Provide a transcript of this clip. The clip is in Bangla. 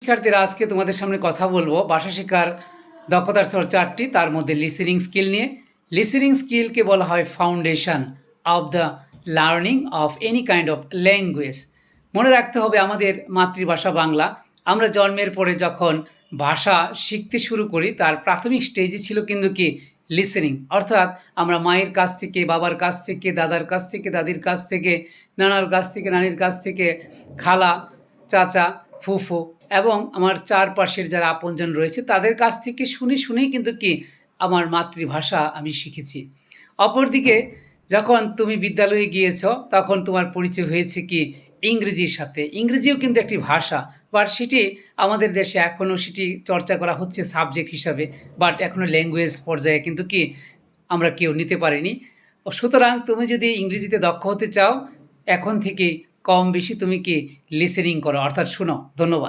শিক্ষার্থীরা, আজকে তোমাদের সামনে কথা বলবো ভাষা শেখার দক্ষতার স্তর 4টি, তার মধ্যে লিসেনিং স্কিল নিয়ে। লিসেনিং স্কিলকে বলা হয় foundation of the learning of any kind of language. মনে রাখতে হবে আমাদের মাতৃভাষা বাংলা। আমরা জন্মের পরে যখন ভাষা শিখতে শুরু করি তার প্রাথমিক স্টেজই ছিল কিন্তু কি লিসেনিং, অর্থাৎ আমরা মায়ের কাছ থেকে, বাবার কাছ থেকে, দাদার কাছ থেকে, দাদির কাছ থেকে, নানার কাছ থেকে, নানির কাছ থেকে, খালা, চাচা, ফুফু এবং আমার চারপাশের যারা আপনজন রয়েছে তাদের কাছ থেকে শুনেই কিন্তু কি আমার মাতৃভাষা আমি শিখেছি। অপরদিকে যখন তুমি বিদ্যালয়ে গিয়েছ তখন তোমার পরিচয় হয়েছে কি ইংরেজির সাথে। ইংরেজিও কিন্তু একটি ভাষা, বাট সেটি আমাদের দেশে এখনও সেটি চর্চা করা হচ্ছে সাবজেক্ট হিসাবে, বাট এখনও ল্যাঙ্গুয়েজ পর্যায়ে কিন্তু কি আমরা কেউ নিতে পারিনি। সুতরাং তুমি যদি ইংরেজিতে দক্ষ হতে চাও, এখন থেকেই কম বেশি তুমি কি লিসেনিং করো, অর্থাৎ শোনো। ধন্যবাদ।